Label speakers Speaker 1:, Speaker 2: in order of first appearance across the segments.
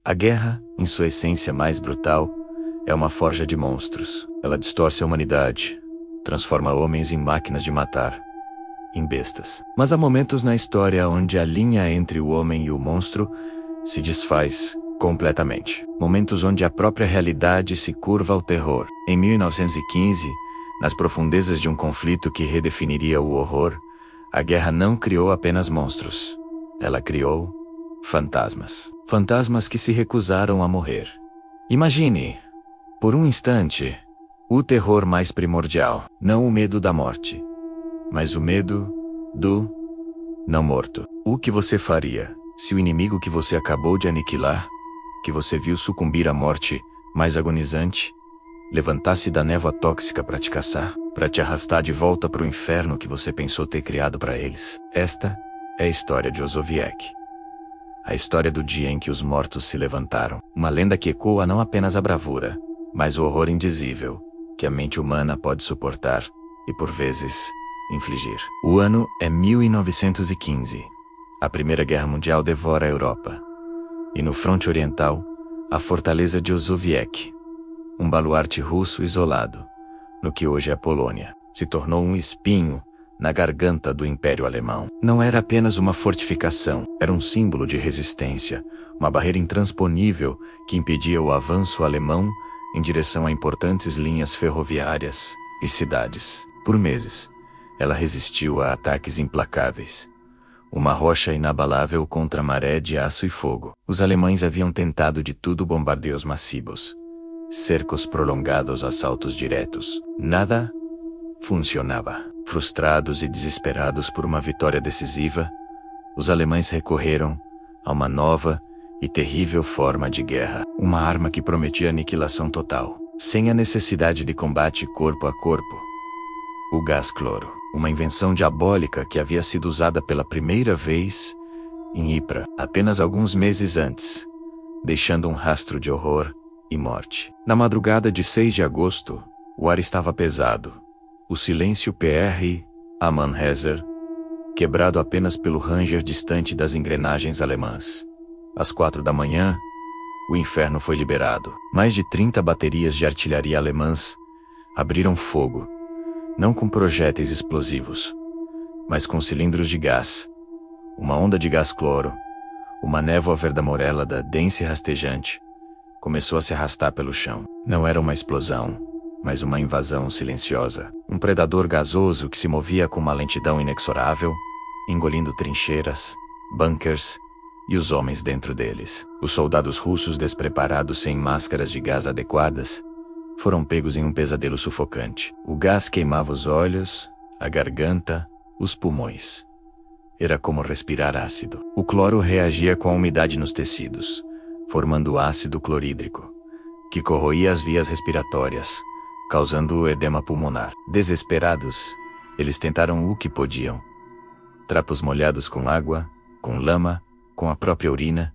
Speaker 1: A guerra, em sua essência mais brutal, é uma forja de monstros. Ela distorce a humanidade, transforma homens em máquinas de matar, em bestas. Mas há momentos na história onde a linha entre o homem e o monstro se desfaz completamente. Momentos onde a própria realidade se curva ao terror. Em 1915, nas profundezas de um conflito que redefiniria o horror, a guerra não criou apenas monstros. Ela criou fantasmas. Fantasmas que se recusaram a morrer. Imagine, por um instante, o terror mais primordial. Não o medo da morte, mas o medo do não morto. O que você faria se o inimigo que você acabou de aniquilar, que você viu sucumbir à morte mais agonizante, levantasse da névoa tóxica para te caçar, para te arrastar de volta para o inferno que você pensou ter criado para eles? Esta é a história de Osowiec. A história do dia em que os mortos se levantaram. Uma lenda que ecoa não apenas a bravura, mas o horror indizível que a mente humana pode suportar e, por vezes, infligir. O ano é 1915. A Primeira Guerra Mundial devora a Europa. E no fronte oriental, a fortaleza de Osowiec, um baluarte russo isolado, no que hoje é a Polônia, se tornou um espinho na garganta do Império Alemão. Não era apenas uma fortificação, era um símbolo de resistência, uma barreira intransponível que impedia o avanço alemão em direção a importantes linhas ferroviárias e cidades. Por meses, ela resistiu a ataques implacáveis. Uma rocha inabalável contra a maré de aço e fogo. Os alemães haviam tentado de tudo: bombardeios massivos, cercos prolongados, assaltos diretos. Nada funcionava. Frustrados e desesperados por uma vitória decisiva, os alemães recorreram a uma nova e terrível forma de guerra. Uma arma que prometia aniquilação total, sem a necessidade de combate corpo a corpo. O gás cloro. Uma invenção diabólica que havia sido usada pela primeira vez em Ypres apenas alguns meses antes, deixando um rastro de horror e morte. Na madrugada de 6 de agosto, o ar estava pesado. O silêncio PR a Mannheiser, quebrado apenas pelo ranger distante das engrenagens alemãs. Às 4 da manhã, o inferno foi liberado. Mais de 30 baterias de artilharia alemãs abriram fogo, não com projéteis explosivos, mas com cilindros de gás. Uma onda de gás cloro, uma névoa verde-amarelada densa e rastejante, começou a se arrastar pelo chão. Não era uma explosão, mas uma invasão silenciosa. Um predador gasoso que se movia com uma lentidão inexorável, engolindo trincheiras, bunkers e os homens dentro deles. Os soldados russos, despreparados, sem máscaras de gás adequadas, foram pegos em um pesadelo sufocante. O gás queimava os olhos, a garganta, os pulmões. Era como respirar ácido. O cloro reagia com a umidade nos tecidos, formando ácido clorídrico, que corroía as vias respiratórias, causando o edema pulmonar. Desesperados, eles tentaram o que podiam. Trapos molhados com água, com lama, com a própria urina,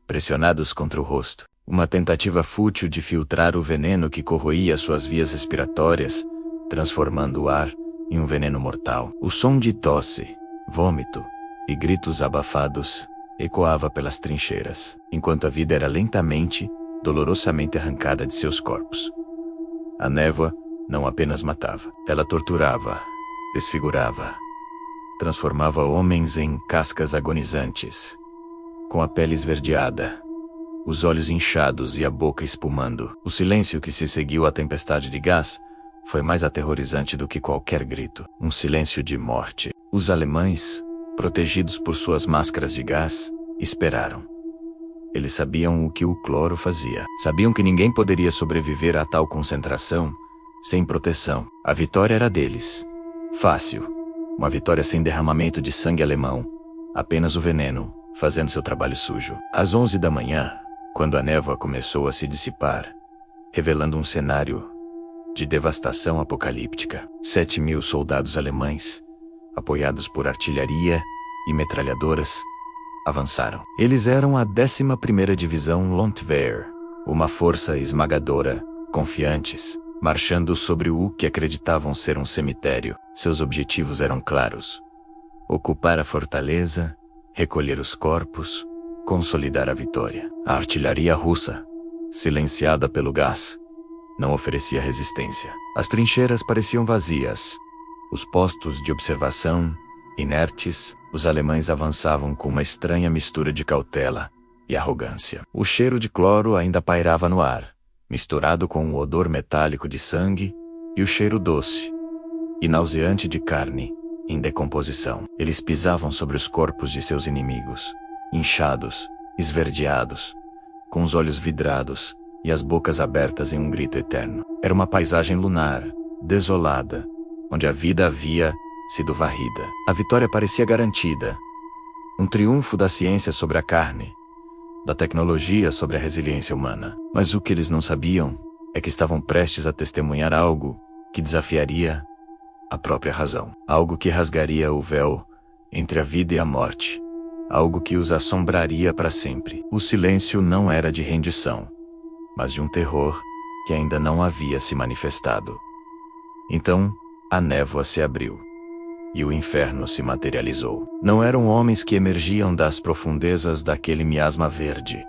Speaker 1: pressionados contra o rosto. Uma tentativa fútil de filtrar o veneno que corroía suas vias respiratórias, transformando o ar em um veneno mortal. O som de tosse, vômito e gritos abafados ecoava pelas trincheiras, enquanto a vida era lentamente, dolorosamente arrancada de seus corpos. A névoa não apenas matava, ela torturava, desfigurava, transformava homens em cascas agonizantes, com a pele esverdeada, os olhos inchados e a boca espumando. O silêncio que se seguiu à tempestade de gás foi mais aterrorizante do que qualquer grito. Um silêncio de morte. Os alemães, protegidos por suas máscaras de gás, esperaram. Eles sabiam o que o cloro fazia. Sabiam que ninguém poderia sobreviver a tal concentração sem proteção. A vitória era deles. Fácil. Uma vitória sem derramamento de sangue alemão. Apenas o veneno, fazendo seu trabalho sujo. Às 11 da manhã, quando a névoa começou a se dissipar, revelando um cenário de devastação apocalíptica, 7.000 soldados alemães, apoiados por artilharia e metralhadoras, avançaram. Eles eram a 11ª Divisão Landwehr, uma força esmagadora, confiantes, marchando sobre o que acreditavam ser um cemitério. Seus objetivos eram claros: ocupar a fortaleza, recolher os corpos, consolidar a vitória. A artilharia russa, silenciada pelo gás, não oferecia resistência. As trincheiras pareciam vazias. Os postos de observação, inertes, os alemães avançavam com uma estranha mistura de cautela e arrogância. O cheiro de cloro ainda pairava no ar, misturado com o odor metálico de sangue e o cheiro doce e nauseante de carne em decomposição. Eles pisavam sobre os corpos de seus inimigos, inchados, esverdeados, com os olhos vidrados e as bocas abertas em um grito eterno. Era uma paisagem lunar, desolada, onde a vida havia sido varrida. A vitória parecia garantida. Um triunfo da ciência sobre a carne, da tecnologia sobre a resiliência humana. Mas o que eles não sabiam é que estavam prestes a testemunhar algo que desafiaria a própria razão. Algo que rasgaria o véu entre a vida e a morte. Algo que os assombraria para sempre. O silêncio não era de rendição, mas de um terror que ainda não havia se manifestado. Então, a névoa se abriu e o inferno se materializou. Não eram homens que emergiam das profundezas daquele miasma verde,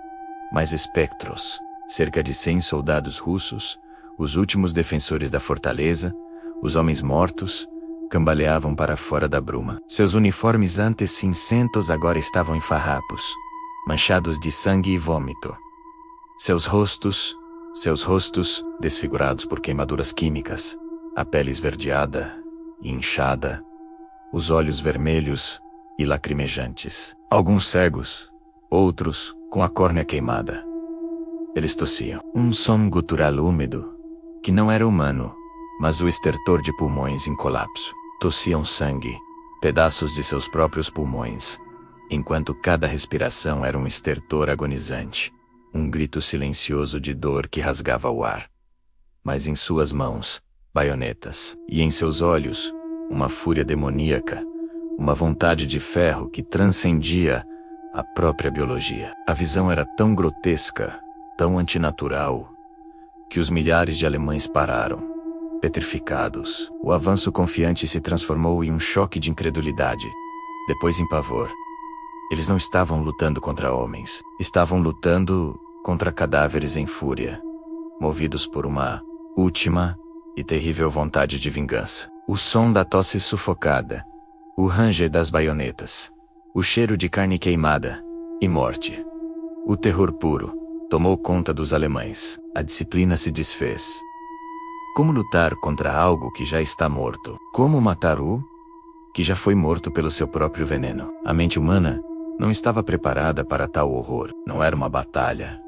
Speaker 1: mas espectros. Cerca de 100 soldados russos, os últimos defensores da fortaleza, os homens mortos, cambaleavam para fora da bruma. Seus uniformes antes cinzentos agora estavam em farrapos, manchados de sangue e vômito. Seus rostos, desfigurados por queimaduras químicas, a pele esverdeada e inchada, os olhos vermelhos e lacrimejantes. Alguns cegos, outros com a córnea queimada. Eles tossiam. Um som gutural úmido, que não era humano, mas o estertor de pulmões em colapso. Tossiam sangue, pedaços de seus próprios pulmões, enquanto cada respiração era um estertor agonizante, um grito silencioso de dor que rasgava o ar. Mas em suas mãos, baionetas, e em seus olhos, uma fúria demoníaca, uma vontade de ferro que transcendia a própria biologia. A visão era tão grotesca, tão antinatural, que os milhares de alemães pararam, petrificados. O avanço confiante se transformou em um choque de incredulidade, depois em pavor. Eles não estavam lutando contra homens, estavam lutando contra cadáveres em fúria, movidos por uma última e terrível vontade de vingança. O som da tosse sufocada, o ranger das baionetas, o cheiro de carne queimada e morte. O terror puro tomou conta dos alemães. A disciplina se desfez. Como lutar contra algo que já está morto? Como matar o que já foi morto pelo seu próprio veneno? A mente humana não estava preparada para tal horror. Não era uma batalha.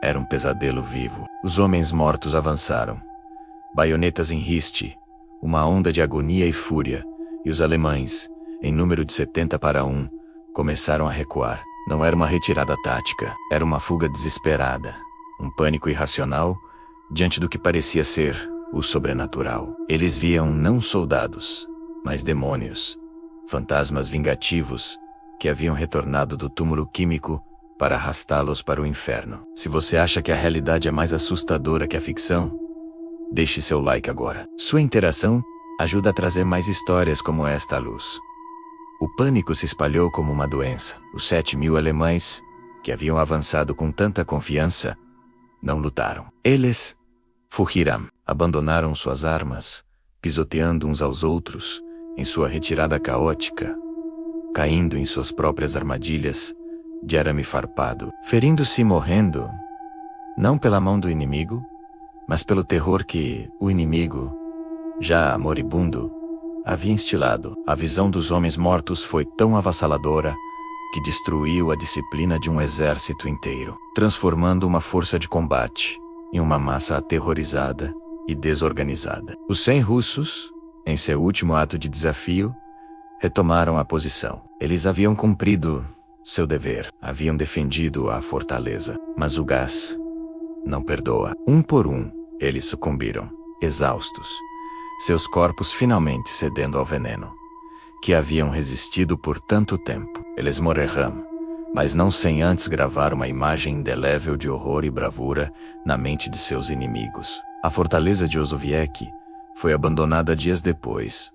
Speaker 1: Era um pesadelo vivo. Os homens mortos avançaram. Baionetas em riste, uma onda de agonia e fúria, e os alemães, em número de 70-1, começaram a recuar. Não era uma retirada tática, era uma fuga desesperada, um pânico irracional diante do que parecia ser o sobrenatural. Eles viam não soldados, mas demônios, fantasmas vingativos que haviam retornado do túmulo químico para arrastá-los para o inferno. Se você acha que a realidade é mais assustadora que a ficção, deixe seu like agora. Sua interação ajuda a trazer mais histórias como esta à luz. O pânico se espalhou como uma doença. Os 7.000 alemães, que haviam avançado com tanta confiança, não lutaram. Eles fugiram, abandonaram suas armas, pisoteando uns aos outros em sua retirada caótica, caindo em suas próprias armadilhas de arame farpado, ferindo-se e morrendo, não pela mão do inimigo, mas pelo terror que o inimigo, já moribundo, havia instilado. A visão dos homens mortos foi tão avassaladora que destruiu a disciplina de um exército inteiro, transformando uma força de combate em uma massa aterrorizada e desorganizada. Os 100 russos, em seu último ato de desafio, retomaram a posição. Eles haviam cumprido seu dever, haviam defendido a fortaleza, mas o gás não perdoa. Um por um, eles sucumbiram, exaustos, seus corpos finalmente cedendo ao veneno, que haviam resistido por tanto tempo. Eles morreram, mas não sem antes gravar uma imagem indelével de horror e bravura na mente de seus inimigos. A fortaleza de Osowiecki foi abandonada dias depois,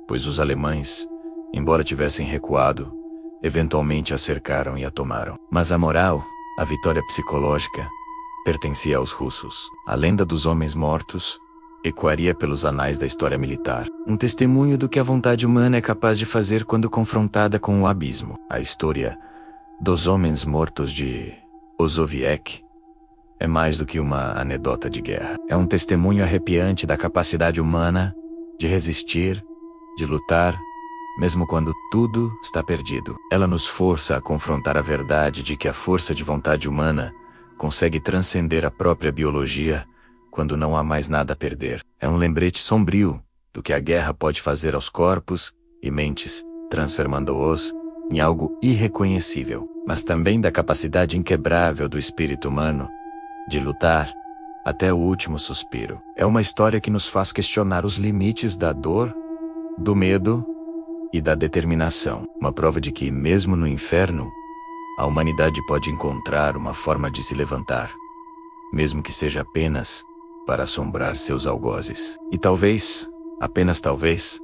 Speaker 1: pois os alemães, embora tivessem recuado, eventualmente a cercaram e a tomaram. Mas a moral, a vitória psicológica, pertencia aos russos. A lenda dos homens mortos ecoaria pelos anais da história militar. Um testemunho do que a vontade humana é capaz de fazer quando confrontada com o abismo. A história dos homens mortos de Osowiec é mais do que uma anedota de guerra. É um testemunho arrepiante da capacidade humana de resistir, de lutar, mesmo quando tudo está perdido. Ela nos força a confrontar a verdade de que a força de vontade humana consegue transcender a própria biologia quando não há mais nada a perder. É um lembrete sombrio do que a guerra pode fazer aos corpos e mentes, transformando-os em algo irreconhecível, mas também da capacidade inquebrável do espírito humano de lutar até o último suspiro. É uma história que nos faz questionar os limites da dor, do medo e da determinação. Uma prova de que, mesmo no inferno, a humanidade pode encontrar uma forma de se levantar, mesmo que seja apenas para assombrar seus algozes. E talvez, apenas talvez,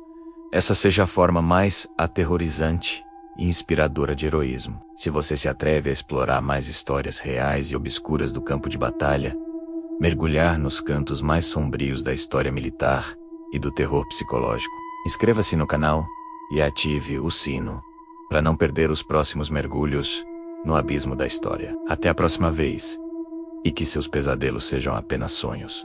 Speaker 1: essa seja a forma mais aterrorizante e inspiradora de heroísmo. Se você se atreve a explorar mais histórias reais e obscuras do campo de batalha, mergulhar nos cantos mais sombrios da história militar e do terror psicológico, inscreva-se no canal e ative o sino para não perder os próximos mergulhos no abismo da história. Até a próxima vez, e que seus pesadelos sejam apenas sonhos.